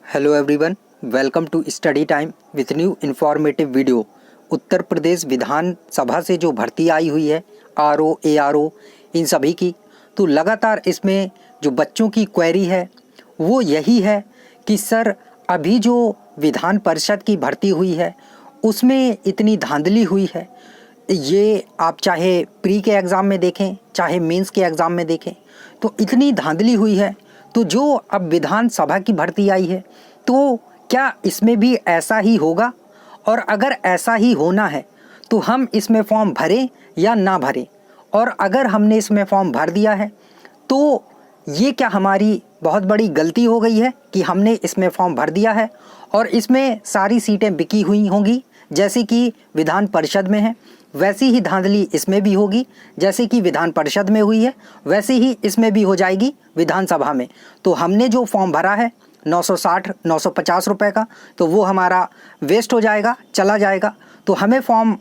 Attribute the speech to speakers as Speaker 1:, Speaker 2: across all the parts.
Speaker 1: Hello everyone, welcome to study time with new informative video. Uttar Pradesh Vidhan Sabha से जो भर्ती आई हुई है आरओ, एआरओ, इन सभी की, तो लगातार इसमें जो बच्चों की क्वेरी है वो यही है कि सर अभी जो विधान परिषद की भर्ती हुई है उसमें इतनी धांधली हुई है। ये आप चाहे प्री के एग्ज़ाम में देखें चाहे मेंस के एग्ज़ाम में देखें तो इतनी धांधली हुई है। तो जो अब विधानसभा की भर्ती आई है तो क्या इसमें भी ऐसा ही होगा, और अगर ऐसा ही होना है तो हम इसमें फॉर्म भरें या ना भरें, और अगर हमने इसमें फॉर्म भर दिया है तो ये क्या हमारी बहुत बड़ी गलती हो गई है कि हमने इसमें फॉर्म भर दिया है और इसमें सारी सीटें बिकी हुई होंगी जैसे कि विधान परिषद में है, वैसी ही धांधली इसमें भी होगी जैसे कि विधान परिषद में हुई है वैसे ही इसमें भी हो जाएगी विधानसभा में। तो हमने जो फॉर्म भरा है 960-950 रुपए का, तो वो हमारा वेस्ट हो जाएगा, चला जाएगा। तो हमें फॉर्म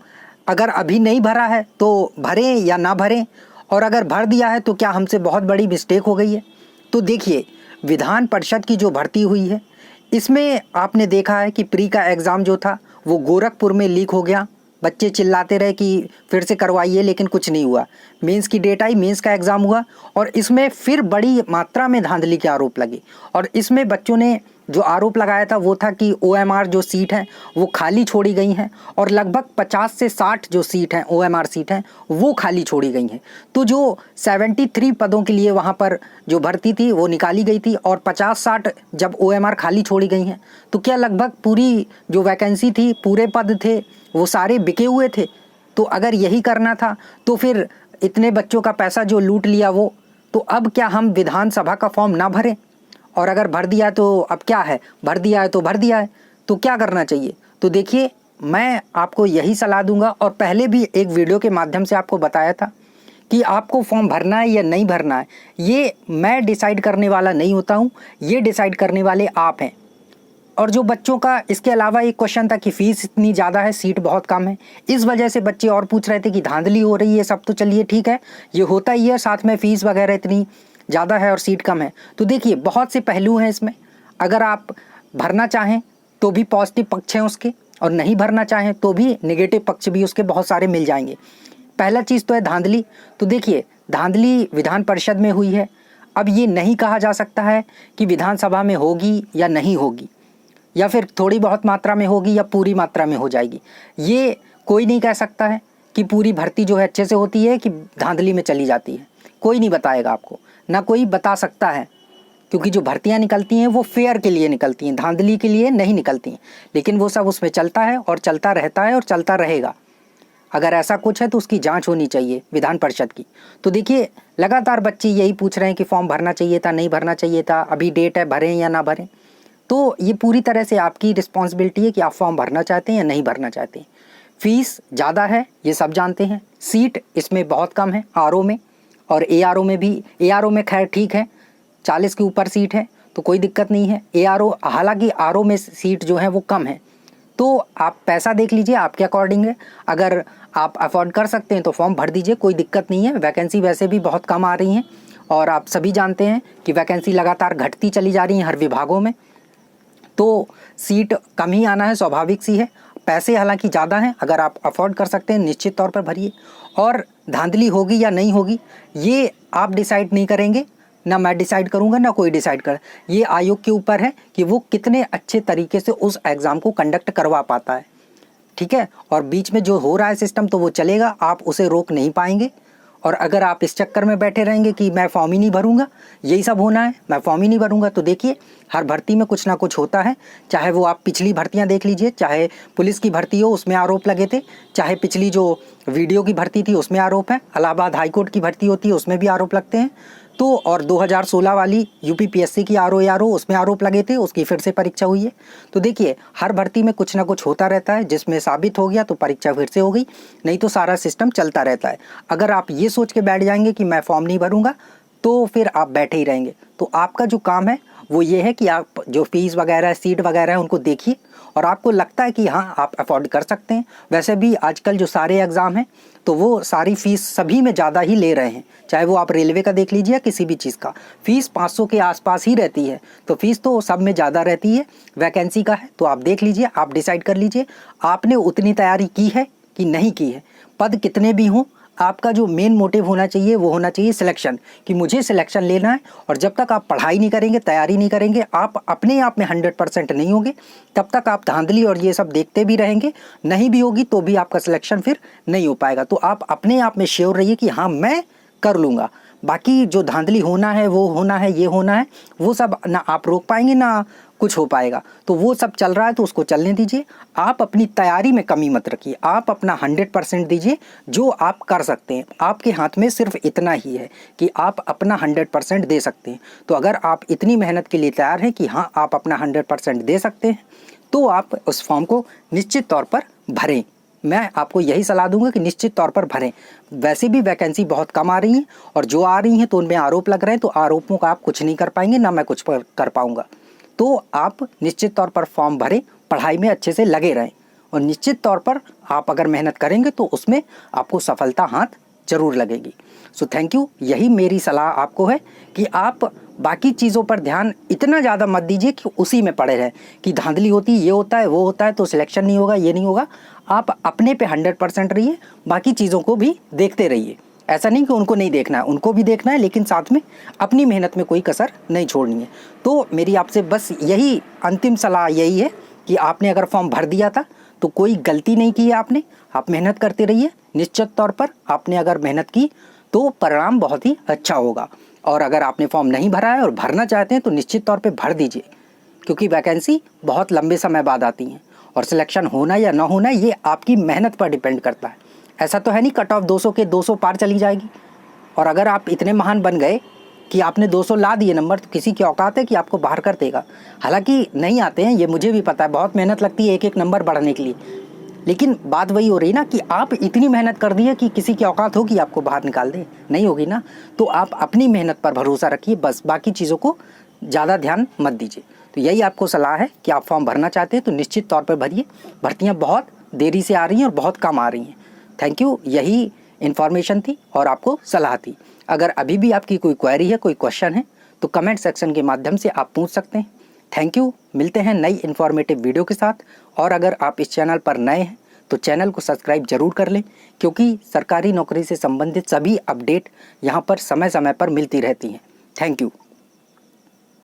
Speaker 1: अगर अभी नहीं भरा है तो भरें या ना भरें, और अगर भर दिया है तो क्या हमसे बहुत बड़ी मिस्टेक हो गई है। तो देखिए, विधान परिषद की जो भर्ती हुई है इसमें आपने देखा है कि प्री का एग्ज़ाम जो था वो गोरखपुर में लीक हो गया। बच्चे चिल्लाते रहे कि फिर से करवाइए, लेकिन कुछ नहीं हुआ। मेंस की डेट आई, मेंस का एग्ज़ाम हुआ और इसमें फिर बड़ी मात्रा में धांधली के आरोप लगे। और इसमें बच्चों ने जो आरोप लगाया था वो था कि ओएमआर जो सीट हैं वो खाली छोड़ी गई हैं, और लगभग 50 से 60 जो सीट हैं ओएमआर सीट हैं वो खाली छोड़ी गई हैं। तो जो 73 पदों के लिए वहाँ पर जो भर्ती थी वो निकाली गई थी, और 50-60 जब ओएमआर खाली छोड़ी गई हैं तो क्या लगभग पूरी जो वैकेंसी थी, पूरे पद थे, वो सारे बिके हुए थे। तो अगर यही करना था तो फिर इतने बच्चों का पैसा जो लूट लिया वो, तो अब क्या हम विधानसभा का फॉर्म ना भरें? और अगर भर दिया तो अब क्या है, भर दिया है तो भर दिया है, तो क्या करना चाहिए? तो देखिए, मैं आपको यही सलाह दूंगा, और पहले भी एक वीडियो के माध्यम से आपको बताया था कि आपको फॉर्म भरना है या नहीं भरना है, ये मैं डिसाइड करने वाला नहीं होता हूँ, ये डिसाइड करने वाले आप हैं। और जो बच्चों का इसके अलावा एक क्वेश्चन था कि फ़ीस इतनी ज़्यादा है, सीट बहुत कम है, इस वजह से बच्चे और पूछ रहे थे कि धांधली हो रही है। सब तो चलिए ठीक है, ये होता ही है, साथ में फ़ीस वगैरह इतनी ज़्यादा है और सीट कम है। तो देखिए, बहुत से पहलू हैं इसमें। अगर आप भरना चाहें तो भी पॉजिटिव पक्ष हैं उसके, और नहीं भरना चाहें तो भी नेगेटिव पक्ष भी उसके बहुत सारे मिल जाएंगे। पहला चीज़ तो है धांधली। तो देखिए, धांधली विधान परिषद में हुई है। अब ये नहीं कहा जा सकता है कि विधानसभा में होगी या नहीं होगी, या फिर थोड़ी बहुत मात्रा में होगी या पूरी मात्रा में हो जाएगी। ये कोई नहीं कह सकता है कि पूरी भर्ती जो है अच्छे से होती है कि धांधली में चली जाती है। कोई नहीं बताएगा आपको, ना कोई बता सकता है, क्योंकि जो भर्तियां निकलती हैं वो फेयर के लिए निकलती हैं, धांधली के लिए नहीं निकलती हैं। लेकिन वो सब उसमें चलता है और चलता रहता है और चलता रहेगा। अगर ऐसा कुछ है तो उसकी जांच होनी चाहिए विधान परिषद की। तो देखिए, लगातार बच्चे यही पूछ रहे हैं कि फॉर्म भरना चाहिए था, नहीं भरना चाहिए था, अभी डेट है, भरें या ना भरें। तो ये पूरी तरह से आपकी रिस्पॉन्सिबिलिटी है कि आप फॉर्म भरना चाहते हैं या नहीं भरना चाहते हैं। फीस ज़्यादा है, ये सब जानते हैं। सीट इसमें बहुत कम है आरओ में, और एआरओ में भी। एआरओ में खैर ठीक है, 40 के ऊपर सीट है तो कोई दिक्कत नहीं है। एआरओ, हालांकि आरओ में सीट जो है वो कम है। तो आप पैसा देख लीजिए, आपके अकॉर्डिंग है। अगर आप अफोर्ड कर सकते हैं तो फॉर्म भर दीजिए, कोई दिक्कत नहीं है। वैकेंसी वैसे भी बहुत कम आ रही हैं, और आप सभी जानते हैं कि वैकेंसी लगातार घटती चली जा रही हैं हर विभागों में। तो सीट कम ही आना है, स्वाभाविक सी है। पैसे हालांकि ज़्यादा हैं, अगर आप अफोर्ड कर सकते हैं निश्चित तौर पर भरिए। और धांधली होगी या नहीं होगी ये आप डिसाइड नहीं करेंगे, ना मैं डिसाइड करूंगा, ना कोई डिसाइड कर। ये आयोग के ऊपर है कि वो कितने अच्छे तरीके से उस एग्ज़ाम को कंडक्ट करवा पाता है, ठीक है। और बीच में जो हो रहा है सिस्टम तो वो चलेगा, आप उसे रोक नहीं पाएंगे। और अगर आप इस चक्कर में बैठे रहेंगे कि मैं फॉर्म ही नहीं भरूंगा, यही सब होना है, मैं फॉर्म ही नहीं भरूंगा, तो देखिए, हर भर्ती में कुछ ना कुछ होता है। चाहे वो आप पिछली भर्तियां देख लीजिए, चाहे पुलिस की भर्ती हो उसमें आरोप लगे थे, चाहे पिछली जो वीडियो की भर्ती थी उसमें आरोप है, इलाहाबाद हाईकोर्ट की भर्ती होती है उसमें भी आरोप लगते हैं। तो और 2016 वाली यूपीपीएससी की आरओ उसमें आरोप लगे थे, उसकी फिर से परीक्षा हुई है। तो देखिए, हर भर्ती में कुछ ना कुछ होता रहता है, जिसमें साबित हो गया तो परीक्षा फिर से हो गई, नहीं तो सारा सिस्टम चलता रहता है। अगर आप ये सोच के बैठ जाएंगे कि मैं फॉर्म नहीं भरूंगा तो फिर आप बैठे ही रहेंगे। तो आपका जो काम है वो ये है कि आप जो फीस वगैरह, सीट वगैरह है उनको देखिए, और आपको लगता है कि हाँ आप अफोर्ड कर सकते हैं। वैसे भी आजकल जो सारे एग्ज़ाम हैं तो वो सारी फ़ीस सभी में ज़्यादा ही ले रहे हैं, चाहे वो आप रेलवे का देख लीजिए या किसी भी चीज़ का, फ़ीस 500 के आसपास ही रहती है। तो फ़ीस तो सब में ज़्यादा रहती है। वैकेंसी का है तो आप देख लीजिए, आप डिसाइड कर लीजिए आपने उतनी तैयारी की है कि नहीं की है। पद कितने भी हों, आपका जो मेन मोटिव होना चाहिए वो होना चाहिए सिलेक्शन, कि मुझे सिलेक्शन लेना है। और जब तक आप पढ़ाई नहीं करेंगे, तैयारी नहीं करेंगे, आप अपने आप में 100% नहीं होंगे, तब तक आप धांधली और ये सब देखते भी रहेंगे। नहीं भी होगी तो भी आपका सिलेक्शन फिर नहीं हो पाएगा। तो आप अपने आप में श्योर रहिए कि हाँ मैं कर लूँगा। बाकी जो धांधली होना है, वो होना है, ये होना है, वो सब ना आप रोक पाएंगे ना कुछ हो पाएगा। तो वो सब चल रहा है तो उसको चलने दीजिए। आप अपनी तैयारी में कमी मत रखिए, आप अपना 100% दीजिए जो आप कर सकते हैं। आपके हाथ में सिर्फ इतना ही है कि आप अपना 100% दे सकते हैं। तो अगर आप इतनी मेहनत के लिए तैयार हैं कि हाँ आप अपना 100% दे सकते हैं, तो आप उस फॉर्म को निश्चित तौर पर भरें। मैं आपको यही सलाह दूंगा कि निश्चित तौर पर भरें। वैसे भी वैकेंसी बहुत कम आ रही हैं, और जो आ रही हैं तो उनमें आरोप लग रहे हैं, तो आरोपों का आप कुछ नहीं कर पाएंगे, ना मैं कुछ कर पाऊंगा। तो आप निश्चित तौर पर फॉर्म भरें, पढ़ाई में अच्छे से लगे रहें, और निश्चित तौर पर आप अगर मेहनत करेंगे तो उसमें आपको सफलता हाथ जरूर लगेगी। So thank you. यही मेरी सलाह आपको है कि आप बाकी चीज़ों पर ध्यान इतना ज़्यादा मत दीजिए कि उसी में पड़े रहें कि धांधली होती है, ये होता है, वो होता है तो सिलेक्शन नहीं होगा, ये नहीं होगा। आप अपने पे 100% रहिए, बाकी चीज़ों को भी देखते रहिए। ऐसा नहीं कि उनको नहीं देखना है, उनको भी देखना है, लेकिन साथ में अपनी मेहनत में कोई कसर नहीं छोड़नी है। तो मेरी आपसे बस यही अंतिम सलाह यही है कि आपने अगर फॉर्म भर दिया था तो कोई गलती नहीं की है आपने, आप मेहनत करते रहिए। निश्चित तौर पर आपने अगर मेहनत की तो परिणाम बहुत ही अच्छा होगा। और अगर आपने फॉर्म नहीं भरा है और भरना चाहते हैं तो निश्चित तौर पे भर दीजिए, क्योंकि वैकेंसी बहुत लंबे समय बाद आती हैं, और सिलेक्शन होना या ना होना ये आपकी मेहनत पर डिपेंड करता है। ऐसा तो है नहीं कट ऑफ 200 के 200 पार चली जाएगी। और अगर आप इतने महान बन गए कि आपने 200 ला दिए नंबर, तो किसी की औकात है कि आपको बाहर कर देगा। हालांकि नहीं आते हैं, ये मुझे भी पता है, बहुत मेहनत लगती है एक एक नंबर बढ़ाने के लिए, लेकिन बात वही हो रही ना कि आप इतनी मेहनत कर दी है कि किसी की औकात होगी आपको बाहर निकाल दे, नहीं होगी ना। तो आप अपनी मेहनत पर भरोसा रखिए, बस बाकी चीज़ों को ज़्यादा ध्यान मत दीजिए। तो यही आपको सलाह है कि आप फॉर्म भरना चाहते हैं तो निश्चित तौर पर भरिए। भर्तियाँ बहुत देरी से आ रही हैं और बहुत कम आ रही हैं। Thank you. यही इन्फॉर्मेशन थी और आपको सलाह थी। अगर अभी भी आपकी कोई क्वेरी है, कोई क्वेश्चन है, तो कमेंट सेक्शन के माध्यम से आप पूछ सकते हैं। Thank you. मिलते हैं नई इन्फॉर्मेटिव वीडियो के साथ। और अगर आप इस चैनल पर नए हैं तो चैनल को सब्सक्राइब जरूर कर लें, क्योंकि सरकारी नौकरी से संबंधित सभी अपडेट यहाँ पर समय समय पर मिलती रहती हैं। Thank you.